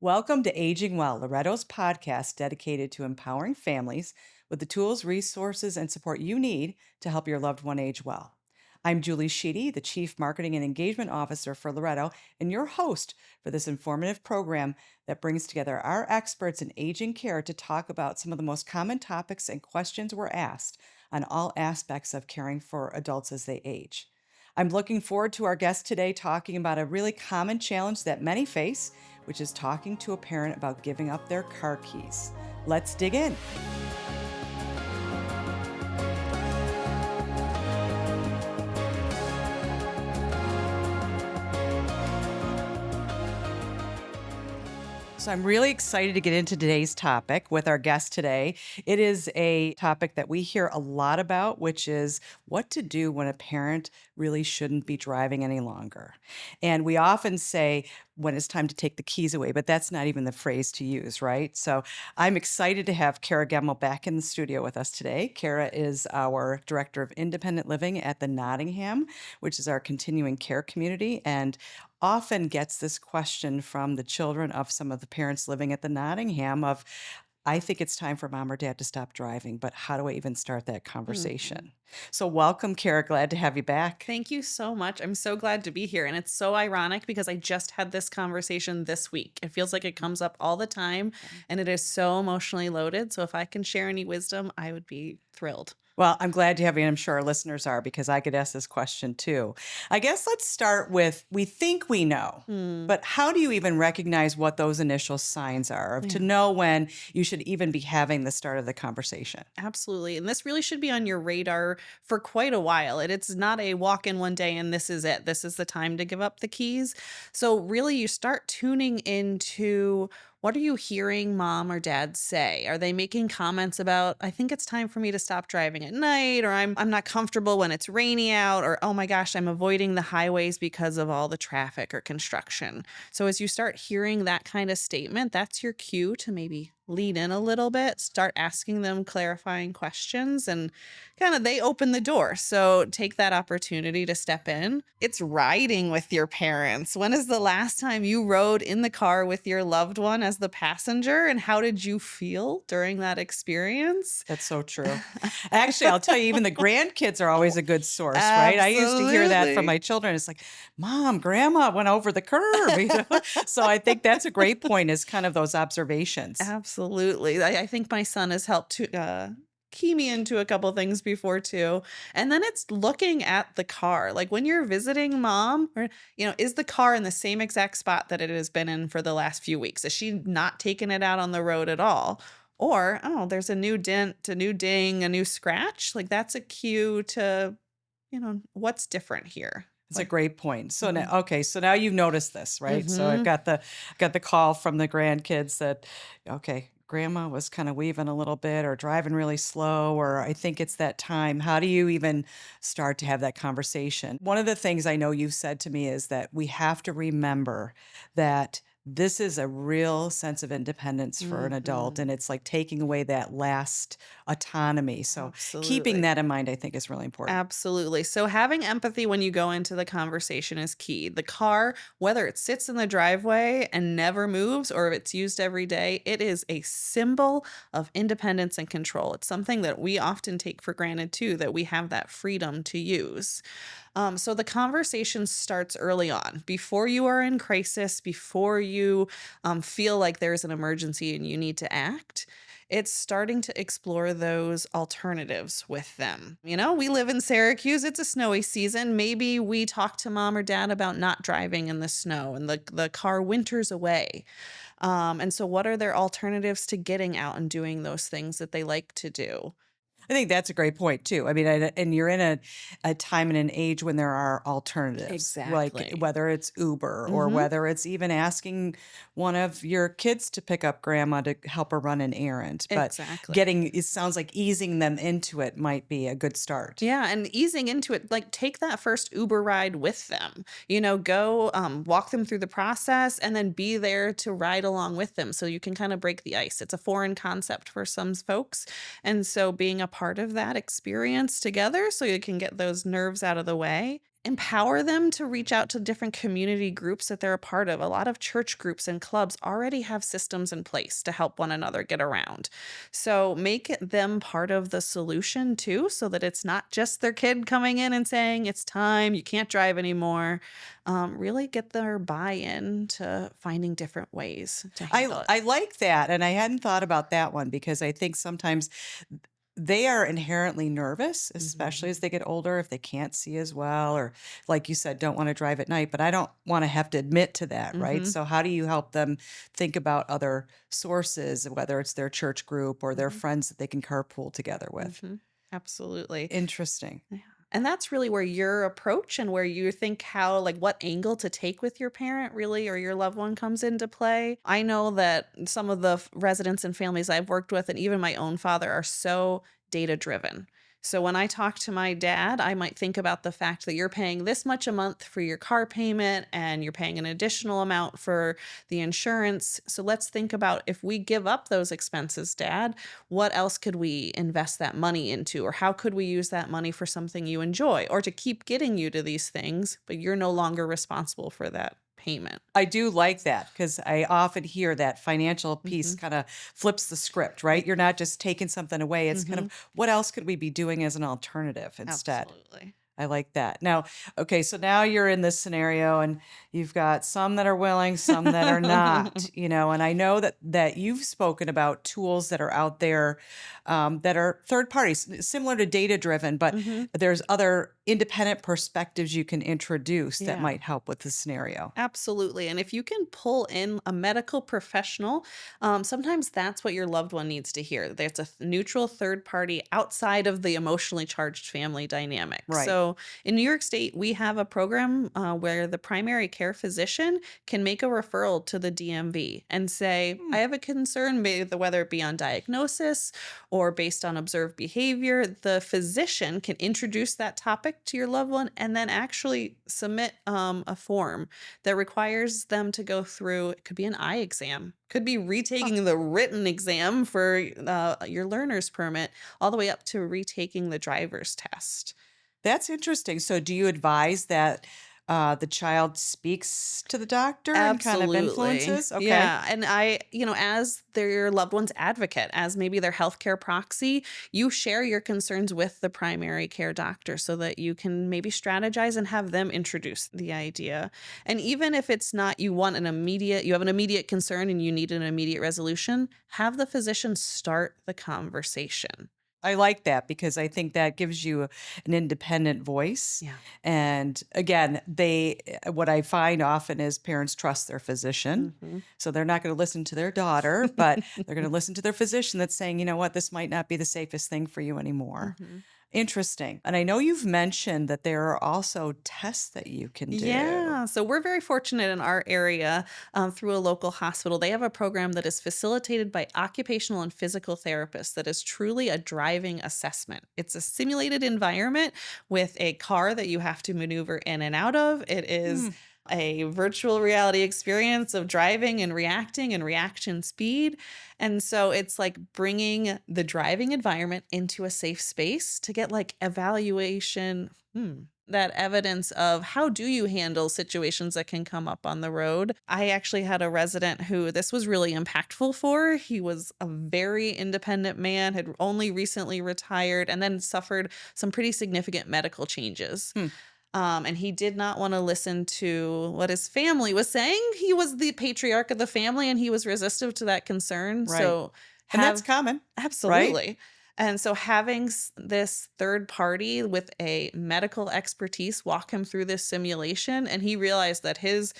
Welcome to Aging Well, Loretto's podcast dedicated to empowering families with the tools, resources, and support you need to help your loved one age well. I'm Julie Sheedy, the Chief Marketing and Engagement Officer for Loretto, and your host for this informative program that brings together our experts in aging care to talk about some of the most common topics and questions we're asked on all aspects of caring for adults as they age. I'm looking forward to our guest today talking about a really common challenge that many face, which is talking to a parent about giving up their car keys. Let's dig in. So I'm really excited to get into today's topic with our guest today. It is a topic that we hear a lot about, which is what to do when a parent really shouldn't be driving any longer. And we often say when it's time to take the keys away, but that's not even the phrase to use, right? So I'm excited to have Kara Gemmel back in the studio with us today. Kara is our Director of Independent Living at the Nottingham, which is our continuing care community, and often gets this question from the children of some of the parents living at the Nottingham of, I think it's time for mom or dad to stop driving, but how do I even start that Mhm. conversation? So welcome, Kara. Glad to have you back. Thank you so much. I'm so glad to be here. And it's so ironic because I just had this conversation this week. It feels like it comes up all the time and it is so emotionally loaded. So if I can share any wisdom, I would be thrilled. Well, I'm glad to have you, and I'm sure our listeners are because I could ask this question too. I guess let's start with we think we know, Hmm. but how do you even recognize what those initial signs are of to Yeah. know when you should even be having the start of the conversation? Absolutely. And this really should be on your radar for quite a while. It's not a walk in one day and this is it. This is the time to give up the keys. So, really, you start tuning into what are you hearing mom or dad say? Are they making comments about, I think it's time for me to stop driving at night, or I'm not comfortable when it's rainy out, or oh my gosh, I'm avoiding the highways because of all the traffic or construction. So, as you start hearing that kind of statement, that's your cue to maybe lean in a little bit, start asking them clarifying questions, and kind of they open the door. So take that opportunity to step in. It's riding with your parents. When is the last time you rode in the car with your loved one as the passenger? And how did you feel during that experience? That's so true. Actually, I'll tell you, even the grandkids are always a good source, right? I used to hear that from Absolutely. my children. It's like, Mom, Grandma went over the curb. So I think that's a great point, is kind of those observations. Absolutely. I think my son has helped to key me into a couple things before too. And then it's looking at the car. Like when you're visiting mom, or is the car in the same exact spot that it has been in for the last few weeks? Is she not taking it out on the road at all? Or, oh, there's a new dent, a new ding, a new scratch. Like that's a cue to, what's different here? It's a Like, great point. So mhm. now, okay, so now you've noticed this, right? So I've Mhm. got the call from the grandkids that, okay, grandma was kind of weaving a little bit or driving really slow, or I think it's that time. How do you even start to have that conversation? One of the things I know you've said to me is that we have to remember that this is a real sense of independence for an adult, Mhm. and it's like taking away that last autonomy. So keeping Absolutely. that in mind, I think, is really important. Absolutely. So having empathy when you go into the conversation is key. The car, whether it sits in the driveway and never moves or if it's used every day, it is a symbol of independence and control. It's something that we often take for granted too, that we have that freedom to use. So the conversation starts early on, before you are in crisis, before you feel like there's an emergency and you need to act. It's starting to explore those alternatives with them. We live in Syracuse, it's a snowy season. Maybe we talk to mom or dad about not driving in the snow and the car winters away. And so, what are their alternatives to getting out and doing those things that they like to do? I think that's a great point too. I mean, and you're in a time and an age when there are alternatives, like Exactly. whether it's Uber or Hmm. whether it's even asking one of your kids to pick up grandma to help her run an errand. But Exactly. it sounds like easing them into it might be a good start. Yeah, and easing into it, like take that first Uber ride with them. Go walk them through the process and then be there to ride along with them so you can kind of break the ice. It's a foreign concept for some folks. And so being a part of that experience together so you can get those nerves out of the way. empower them to reach out to different community groups that they're a part of. A lot of church groups and clubs already have systems in place to help one another get around. So them part of the solution too, so that it's not just their kid coming in and saying, it's time, you can't drive anymore. Really get their buy in to finding different ways to handle it. I like that, and I hadn't thought about that one because I think sometimes they are inherently nervous, especially Mhm. as they get older, if they can't see as well, or like you said, don't want to drive at night. But I don't want to have to admit to that, right? Mhm. So, how do you help them think about other sources, whether it's their church group or their Mhm. friends that they can carpool together with? Mhm. Absolutely. Interesting. Yeah. And that's really where your approach and where you think how, like, what angle to take with your parent really or your loved one comes into play. I know that some of the residents and families I've worked with, and even my own father, are so data driven. So when I talk to my dad, I might think about the fact that you're paying this much a month for your car payment and you're paying an additional amount for the insurance. So let's think about if we give up those expenses, Dad, what else could we invest that money into? Or how could we use that money for something you enjoy or to keep getting you to these things, but you're no longer responsible for that payment? I do like that because I often hear that financial piece Hmm. kind of flips the script, right? You're not just taking something away. It's kind of Hmm. what else could we be doing as an alternative instead? Absolutely. I like that. Now, okay, so now you're in this scenario and you've got some that are willing, some that are not, and I know that you've spoken about tools that are out there that are third parties, similar to data driven, but Hmm. there's other independent perspectives you can introduce that Yeah. might help with the scenario. Absolutely. And if you can pull in a medical professional, sometimes that's what your loved one needs to hear. There's a neutral third party outside of the emotionally charged family dynamic. Right. So in New York State, we have a program where the primary care physician can make a referral to the DMV and say, Hmm. I have a concern, whether it be on diagnosis or based on observed behavior. The physician can introduce that topic to your loved one and then actually submit a form that requires them to go through, it could be an eye exam, could be Huh. retaking the written exam for your learner's permit, all the way up to retaking the driver's test. That's interesting. So, do you advise that the child speaks to the doctor and kind of Absolutely. influences? Okay. Yeah. And as their loved one's advocate, as maybe their healthcare proxy, you share your concerns with the primary care doctor so that you can maybe strategize and have them introduce the idea. And even if it's not you have an immediate concern and you need an immediate resolution, have the physician start the conversation. I like that because I think that gives you an independent voice. Yeah. And again, what I find often is parents trust their physician. Hmm. So they're not going to listen to their daughter, but they're going to listen to their physician that's saying, you know what, this might not be the safest thing for you anymore. Hmm. Interesting. And I know you've mentioned that there are also tests that you can do. Yeah, so we're very fortunate in our area through a local hospital. They have a program that is facilitated by occupational and physical therapists that is truly a driving assessment. It's a simulated environment with a car that you have to maneuver in and out of. It is Hmm. a virtual reality experience of driving and reacting and reaction speed. And so it's like bringing the driving environment into a safe space to get like evaluation. That evidence of how do you handle situations that can come up on the road. I actually had a resident who this was really impactful for. He was a very independent man, had only recently retired, and then suffered some pretty significant medical changes. Hmm. And he did not want to listen to what his family was saying. He was the patriarch of the family and he was resistive to that concern. Right. So, And that's have common, right? absolutely. And so, having this third party with a medical expertise walk him through this simulation, and he realized that his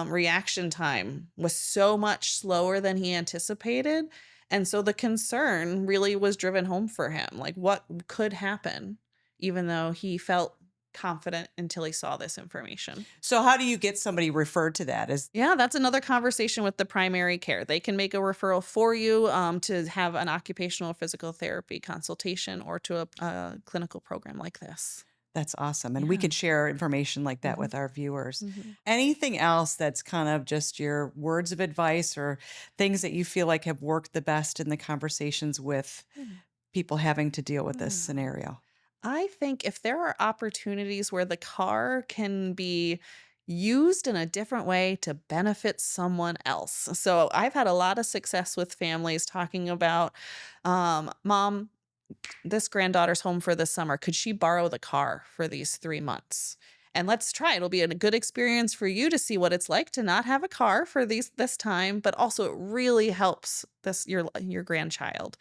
reaction time was so much slower than he anticipated. And so, the concern really was driven home for him like, what could happen, even though he felt confident until he saw this information. So how do you get somebody referred to that? Is Yeah, that's another conversation with the primary care. They can make a referral for you to have an occupational physical therapy consultation or to a clinical program like this. That's awesome. And we Yeah. could share information like that Hmm. with our viewers. Hmm. Anything else that's kind of just your words of advice or things that you feel like have worked the best in the conversations with people having to deal with this Yeah. scenario? I think if there are opportunities where the car can be used in a different way to benefit someone else. So I've had a lot of success with families talking about, mom, this granddaughter's home for the summer. Could she borrow the car for these 3 months? And let's try. It'll be a good experience for you to see what it's like to not have a car for this time, but also it really helps your grandchild.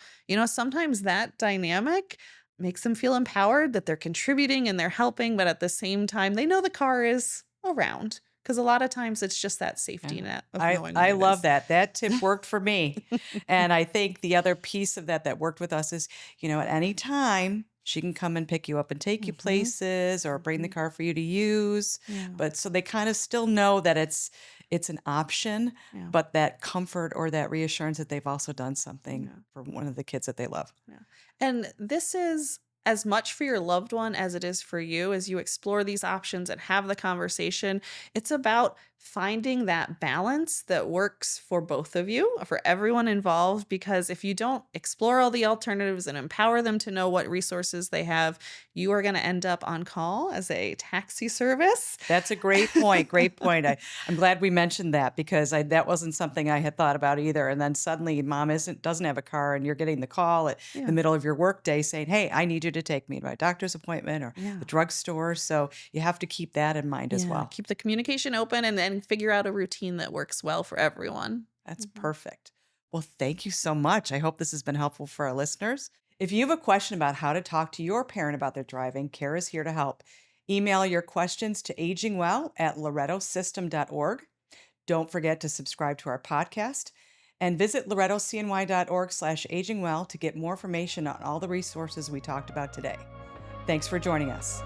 Sometimes that dynamic makes them feel empowered that they're contributing and they're helping, but at the same time, they know the car is around because a lot of times it's just that safety Yeah. net of I knowing I what it love is. that. That tip worked for me. And I think the other piece of that that worked with us is, at any time she can come and pick you up and take you Mhm, places or bring the mhm. car for you to use. Yeah, But so they kind of still know that it's an option, yeah, but that comfort or that reassurance that they've also done something yeah. for one of the kids that they love. Yeah. And this is as much for your loved one as it is for you as you explore these options and have the conversation. It's about finding that balance that works for both of you, for everyone involved. Because if you don't explore all the alternatives and empower them to know what resources they have, you are going to end up on call as a taxi service. That's a great point, great point. I'm glad we mentioned that because that wasn't something I had thought about either, and then suddenly mom doesn't have a car and you're getting the call at the Yeah. middle of your workday saying, "Hey, I need you to take me to my doctor's appointment or the Yeah. drugstore." So you have to keep that in mind as Yeah. well. Keep the communication open and then figure out a routine that works well for everyone. That's Mhm. perfect. Well, thank you so much. I hope this has been helpful for our listeners. If you have a question about how to talk to your parent about their driving, Care is here to help. Email your questions to agingwell@lorettosystem.org. Don't forget to subscribe to our podcast and visit lorettocny.org/agingwell to get more information on all the resources we talked about today. Thanks for joining us.